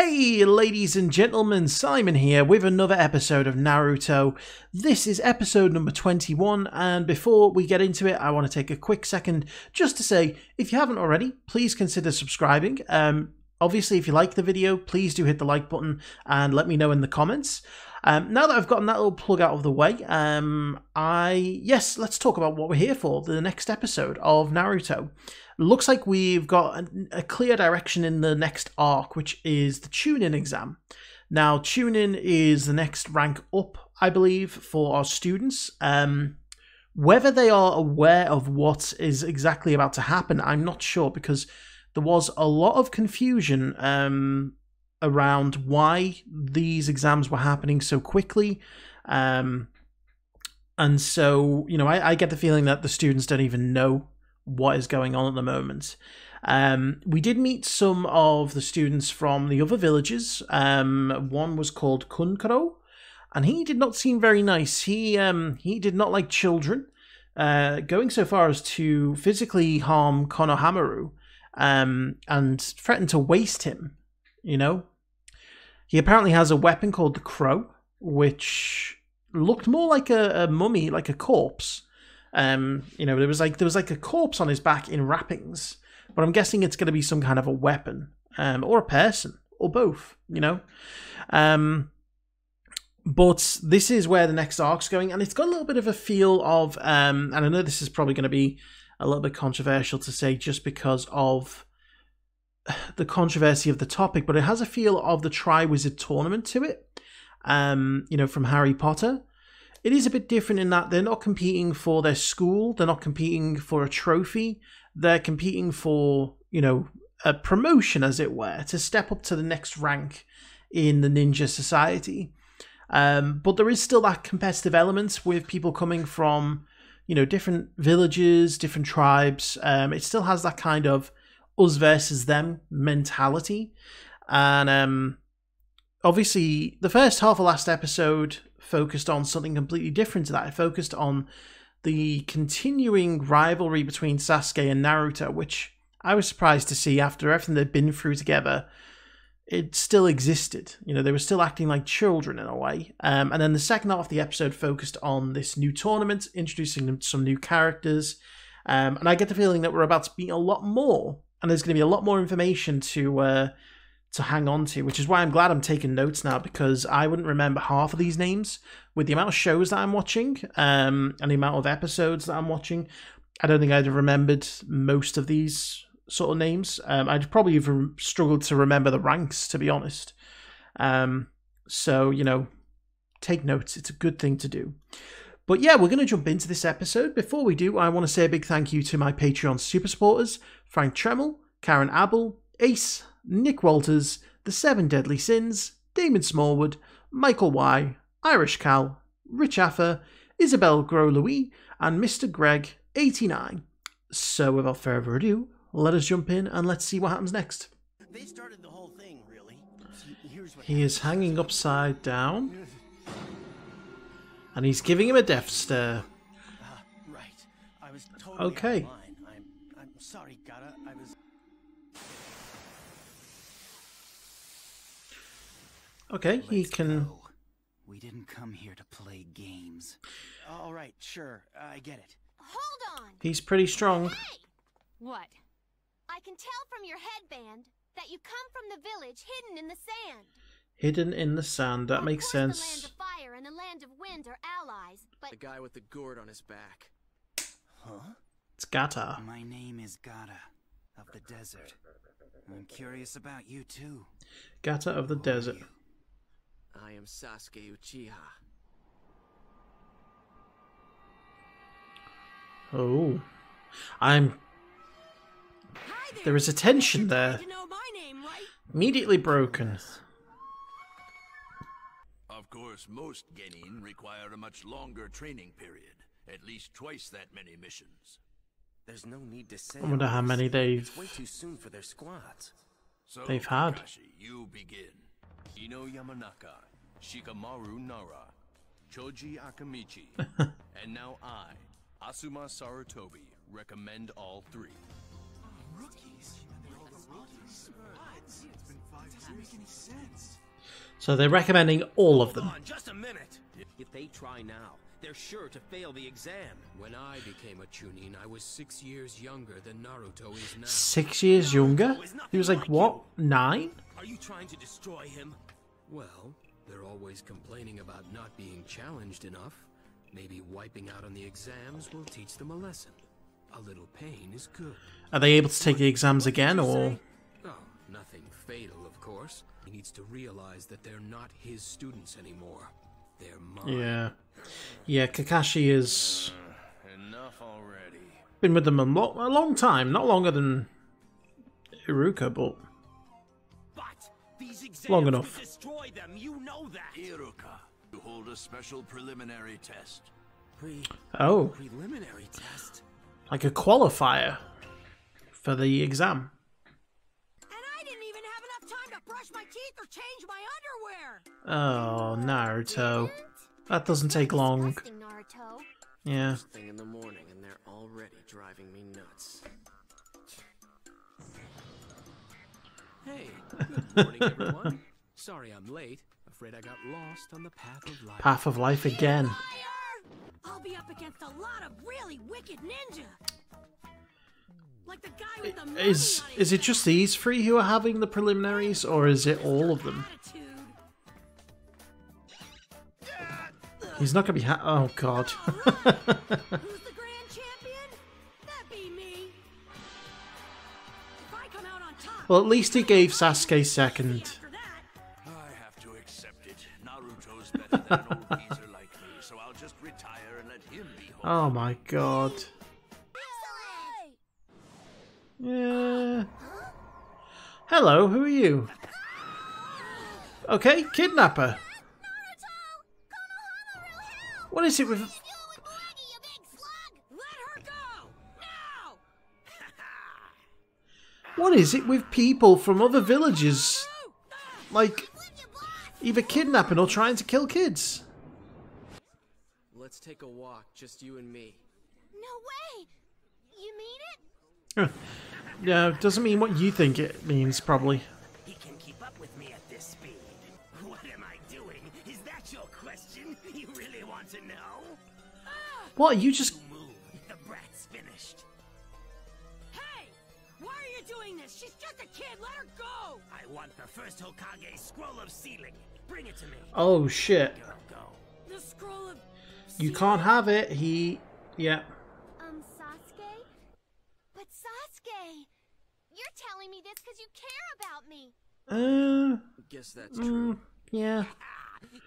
Hey ladies and gentlemen, Simon here with another episode of Naruto. This is episode number 21, and before we get into it, I want to take a quick second just to say, if you haven't already, please consider subscribing. Obviously, if you like the video, please do hit the like button and let me know in the comments. Now that I've gotten that little plug out of the way, let's talk about what we're here for, the next episode of Naruto. Looks like we've got a clear direction in the next arc, which is the Chunin exam. Now, Chunin is the next rank up, I believe, for our students. Whether they are aware of what is exactly about to happen, I'm not sure, because there was a lot of confusion around why these exams were happening so quickly. And so, I get the feeling that the students don't even know what is going on at the moment. We did meet some of the students from the other villages. One was called Kunkaro, and he did not seem very nice. He did not like children, going so far as to physically harm Konohamaru, and threaten to waste him. He apparently has a weapon called the Crow, which looked more like a mummy, like a corpse. There was like a corpse on his back in wrappings, but I'm guessing it's going to be some kind of a weapon, or a person, or both. But this is where the next arc's going, and it's got a little bit of a feel of, and I know this is probably going to be a little bit controversial to say just because of the controversy of the topic, but it has a feel of the Triwizard Tournament to it, from Harry Potter. It is a bit different in that they're not competing for their school, they're not competing for a trophy, they're competing for, a promotion, as it were, to step up to the next rank in the ninja society. But there is still that competitive element with people coming from, different villages, different tribes. It still has that kind of us versus them mentality. And obviously, the first half of last episode focused on something completely different to that. It focused on the continuing rivalry between Sasuke and Naruto, which I was surprised to see after everything they'd been through together. It still existed. They were still acting like children in a way. And then the second half of the episode focused on this new tournament, introducing some new characters. And I get the feeling that we're about to meet a lot more, and there's going to be a lot more information to hang on to, which is why I'm glad I'm taking notes now, because I wouldn't remember half of these names. With the amount of shows that I'm watching, and the amount of episodes that I'm watching, I don't think I'd have remembered most of these sort of names. I'd probably even struggled to remember the ranks, to be honest. So, take notes. It's a good thing to do. But yeah, we're going to jump into this episode. Before we do, I want to say a big thank you to my Patreon super supporters, Frank Tremel, Karen Abel, Ace, Nick Walters, The Seven Deadly Sins, Damon Smallwood, Michael Y, IrishCal, Richafa, Isabelle Gros-Louis, and Mr. Greg 89. So without further ado, let us jump in and let's see what happens next. They started the whole thing, really. He is hanging upside down, and he's giving him a death stare. Right. I was totally Okay. out of line. I'm sorry, Gara. I was. Okay, he can. Go. We didn't come here to play games. All right, sure. I get it. Hold on! He's pretty strong. Hey! What? I can tell from your headband that you come from the village hidden in the sand. Hidden in the sand. That makes Of course, sense. the land of fire and the land of wind are allies, but The guy with the gourd on his back. Huh? It's Gata. My name is Gara of the desert. I'm curious about you too. Gata of the desert. I am Sasuke Uchiha. Oh. There is a tension there. to know my name, right? Immediately broken. Of course, most genin require a much longer training period. At least twice that many missions. There's no need to say. I wonder how many they've It's way too soon for their squads. So, They've had. Kakashi, you begin. Ino Yamanaka, Shikamaru Nara, Choji Akamichi, and now I, Asuma Sarutobi, recommend all three. Rookies? They're all the rookies. It's been 5 doesn't make any sense. So they're recommending all of them. Hold on, just a minute. If they try now, they're sure to fail the exam. When I became a Chunin, I was 6 years younger than Naruto is now. 6 years younger? He was like, what, 9? Are you trying to destroy him? Well, they're always complaining about not being challenged enough. Maybe wiping out on the exams will teach them a lesson. A little pain is good. Are they able to take the exams again, or...? Oh, nothing fatal, of course. He needs to realize that they're not his students anymore. They're mine. Yeah. Yeah, Kakashi has Enough already. been with them a long time. Not longer than Iruka, but These exams long enough. will destroy them. You know that. Iruka, you hold a special preliminary test. Oh, Preliminary test. like a qualifier for the exam. And I didn't even have enough time to brush my teeth or change my underwear. Oh, Naruto. That doesn't take long. Disgusting, Naruto. Yeah. Thing in the morning, and they're already driving me nuts. Hey, good morning, everyone. Sorry I'm late. Afraid I got lost on the path of life. Path of life again. Liar! I'll be up against a lot of really wicked ninja. Like the guy with the money Is on his it just these three who are having the preliminaries, or is it all of them? attitude. He's not gonna be oh god. Who's the grand champion? That'd be me. If I come out on top, Well, at least he gave Sasuke second. after that, I have to accept it. Naruto's better than an old geezer like me, so I'll just retire and let him be home. Oh my god. Yeah. Hello, who are you? Okay, kidnapper. What is it with... let her go now. What is it with people from other villages? Like, either kidnapping or trying to kill kids? Let's take a walk, just you and me. No way. You mean it? Yeah, doesn't mean what you think it means, probably. He can keep up with me at this speed. What am I doing? Is that your question? You really want to know? What, you just... Move. The brat's finished. Hey, why are you doing this? She's just a kid. Let her go. I want the first Hokage's scroll of sealing. Bring it to me. Oh, shit. Girl, go. The scroll of... You can't have it, Yeah. Sasuke? But Sasuke, you're telling me this because you care about me. Guess that's true. Yeah.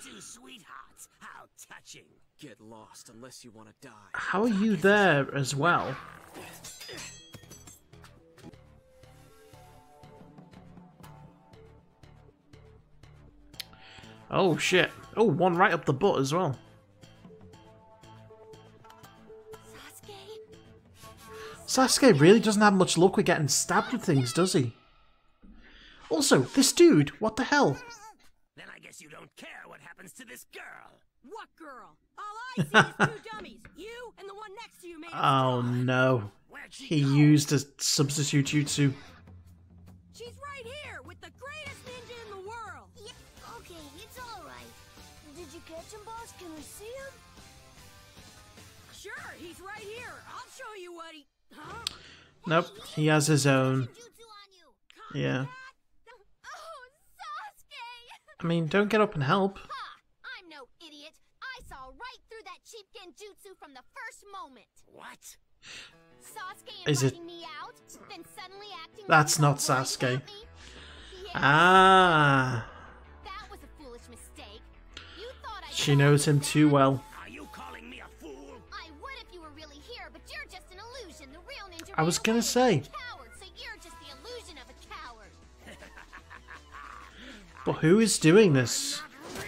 Two sweethearts. How touching. Get lost unless you want to die. How are you there as well? Oh, shit. Oh, one right up the butt as well. Sasuke? Sasuke really doesn't have much luck with getting stabbed with things, does he? Also, this dude, what the hell? Then I guess you don't care what happens to this girl. What girl? All I see is two dummies. You and the one next to you made Oh no. Where'd she He go? used a substitute jutsu. She's right here with the greatest ninja in the world. Yeah, okay, it's alright. Did you catch him, boss? Can we see him? Sure, he's right here. I'll show you what he... Huh? Nope, he has his own. Jutsu on you. Yeah. Oh, Sasuke! I mean, don't get up and help. Ha! I'm no idiot. I saw right through that cheap genjutsu from the first moment. What? Sasuke Is it- inviting me out, then suddenly acting That's like not he's worried Sasuke. about me? Yeah, Ah. that was a foolish mistake. You thought I She knows him too well. Are you calling me a fool? I would if you were really here, but you're just an illusion. The real ninja I was ran gonna away. say. You're a coward, so you're just the illusion of a coward. But who is doing this? Big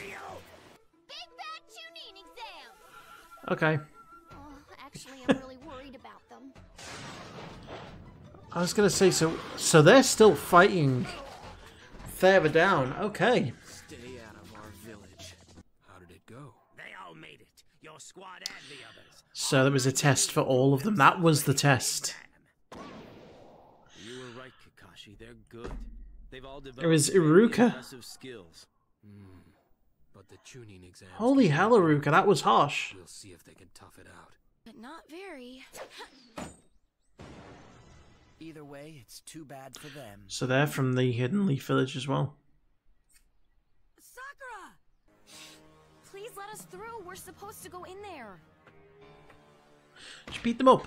bad Chunin exam. Okay. Oh, actually, I'm really worried about them. I was gonna say, so they're still fighting further down. Okay. Stay out of our village. How did it go? They all made it. Your squad and the others. So there was a test for all of them. That was the test. You were right, Kakashi. They're good. They've all It was developed very Iruka. impressive skills. But the tuning exams. Holy hell, Iruka, that was harsh. We'll see if they can tough it out. But not very. Either way, it's too bad for them. So they're from the Hidden Leaf Village as well. Sakura! Please let us through. We're supposed to go in there. Just beat them up.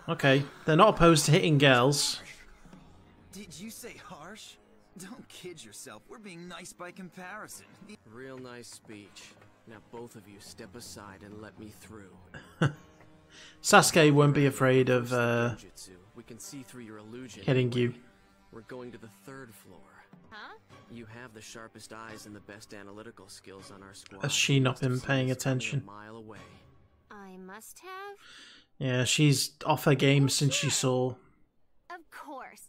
Okay, they're not opposed to hitting girls. Did you say harsh? Don't kid yourself. We're being nice by comparison. Real nice speech. Now both of you step aside and let me through. Sasuke won't be afraid of Ninjutsu. We can see through your illusion. hitting you. We're going to the 3rd floor. Huh? You have the sharpest eyes and the best analytical skills on our squad. Has she not been Must have paying seen us coming attention? a mile away. I must have. Yeah, she's off her game since she saw. Of course.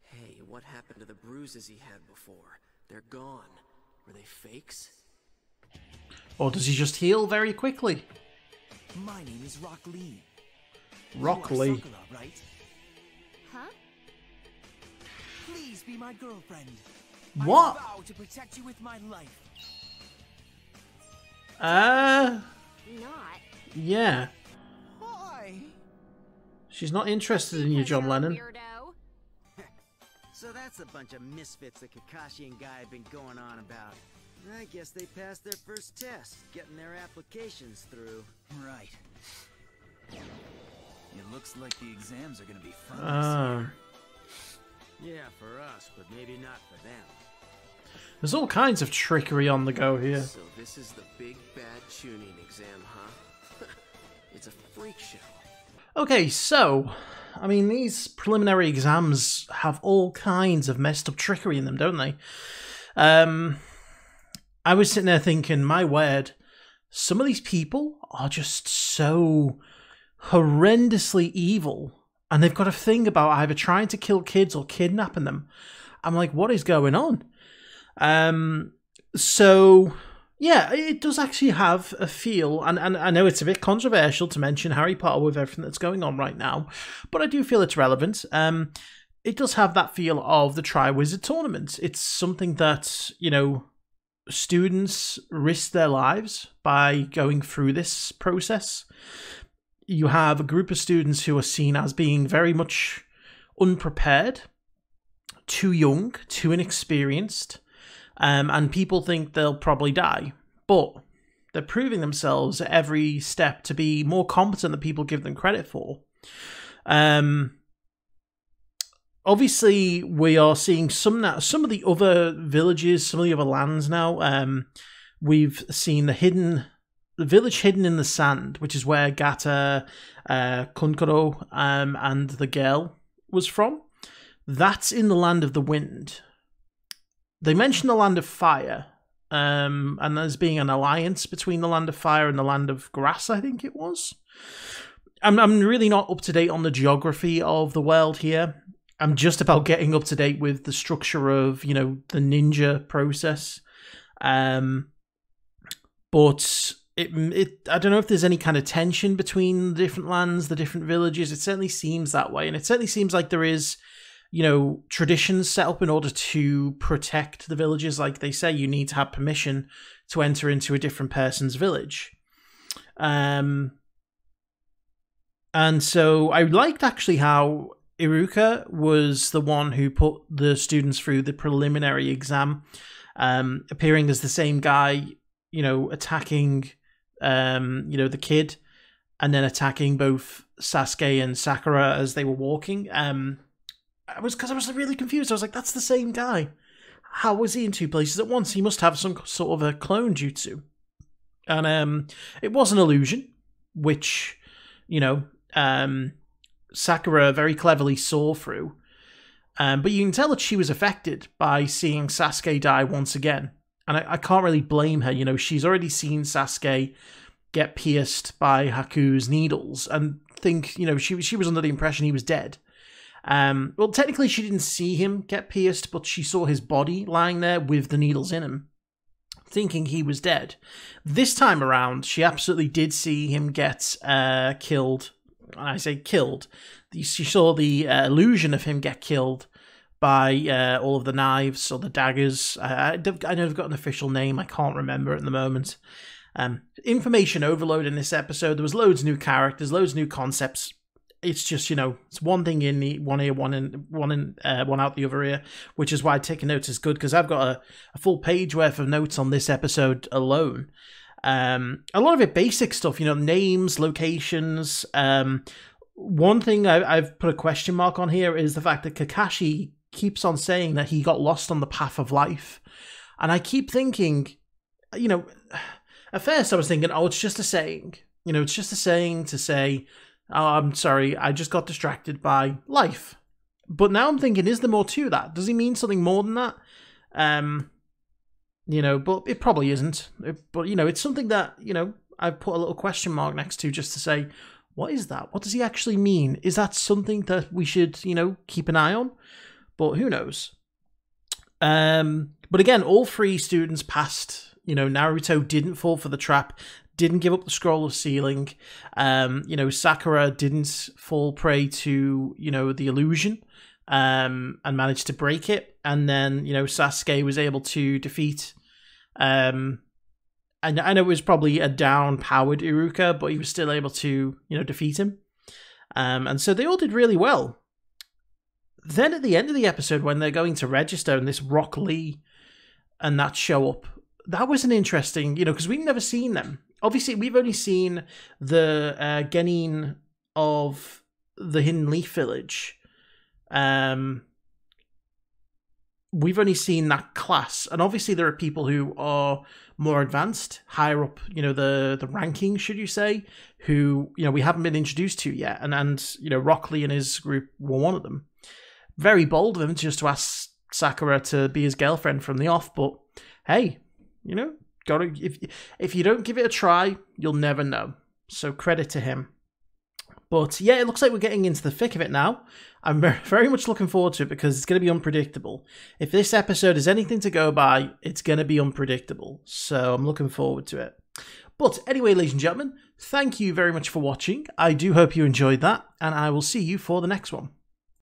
Hey, what happened to the bruises he had before? They're gone. Were they fakes? Or does he just heal very quickly? My name is Rock Lee. Rock You are Lee. Sakura, right? Huh? Please be my girlfriend. What? I vow to protect you with my life. Not. Yeah. Why? She's not interested in you, Because John you're a Lennon. weirdo. So that's a bunch of misfits that Kakashi and Guy have been going on about. I guess they passed their first test, getting their applications through. Right. It looks like the exams are gonna be fun. Ah. Yeah, for us, but maybe not for them. There's all kinds of trickery on the go here. So this is the big bad tuning exam, huh? It's a freak show. Okay, so, I mean, these preliminary exams have all kinds of messed up trickery in them, don't they? I was sitting there thinking, my word, some of these people are just so horrendously evil, and they've got a thing about either trying to kill kids or kidnapping them. I'm like, what is going on? So, yeah, it does actually have a feel, and I know it's a bit controversial to mention Harry Potter with everything that's going on right now, but I do feel it's relevant. It does have that feel of the Triwizard Tournament. It's something that, you know, students risk their lives by going through this process. You have a group of students who are seen as being very much unprepared, too young, too inexperienced, and people think they'll probably die. But they're proving themselves at every step to be more competent than people give them credit for. Obviously, we are seeing some of the other villages, some of the other lands now. We've seen the village hidden in the sand, which is where Gata, Kunkuro, and the girl was from. That's in the land of the wind. They mention the land of fire, and there's being an alliance between the land of fire and the land of grass, I think it was. I'm really not up to date on the geography of the world here. I'm just about getting up to date with the structure of, you know, the ninja process. But I don't know if there's any kind of tension between the different lands, the different villages. It certainly seems that way. And it certainly seems like there is, you know, traditions set up in order to protect the villages. Like they say, you need to have permission to enter into a different person's village. And so I liked actually how Iruka was the one who put the students through the preliminary exam, appearing as the same guy, you know, attacking, you know, the kid, and then attacking both Sasuke and Sakura as they were walking. I was really confused. I was like, that's the same guy. How was he in two places at once? He must have some sort of a clone jutsu. And it was an illusion, which, you know, Sakura very cleverly saw through. But you can tell that she was affected by seeing Sasuke die once again. And I can't really blame her. You know, she's already seen Sasuke get pierced by Haku's needles and think, you know, she was under the impression he was dead. Well, technically she didn't see him get pierced, but she saw his body lying there with the needles in him, thinking he was dead. This time around, she absolutely did see him get killed. When I say killed, you saw the illusion of him get killed by all of the knives or the daggers. I know they've got an official name. I can't remember at the moment. Information overload in this episode. There was loads of new characters, loads of new concepts. It's just, it's one thing in the one ear, one out the other ear, which is why taking notes is good, because I've got a full page worth of notes on this episode alone. A lot of it basic stuff, names, locations. One thing I've put a question mark on here is the fact that Kakashi keeps on saying that he got lost on the path of life. And I keep thinking, at first I was thinking, oh, it's just a saying. It's just a saying to say, oh, I'm sorry, I just got distracted by life. But now I'm thinking, is there more to that? Does he mean something more than that? But it probably isn't. But, it's something that, I've put a little question mark next to just to say, what is that? What does he actually mean? Is that something that we should, keep an eye on? But who knows? But again, all 3 students passed. Naruto didn't fall for the trap, didn't give up the scroll of sealing. Sakura didn't fall prey to, the illusion, and managed to break it. And then, Sasuke was able to defeat, and I know it was probably a down-powered Iruka, but he was still able to, defeat him. And so they all did really well. Then at the end of the episode, when they're going to register and this Rock Lee and that show up, that was an interesting, because we've never seen them. Obviously, we've only seen the Genin of the Hidden Leaf Village. We've only seen that class. And obviously there are people who are more advanced, higher up, the ranking, should you say, who, we haven't been introduced to yet. And Rock Lee and his group were one of them. Very bold of him just to ask Sakura to be his girlfriend from the off, but hey, if you don't give it a try, you'll never know. So credit to him. But yeah, it looks like we're getting into the thick of it now. I'm very much looking forward to it because it's going to be unpredictable. If this episode is anything to go by, it's going to be unpredictable. So I'm looking forward to it. But anyway, ladies and gentlemen, thank you very much for watching. I do hope you enjoyed that, and I will see you for the next one.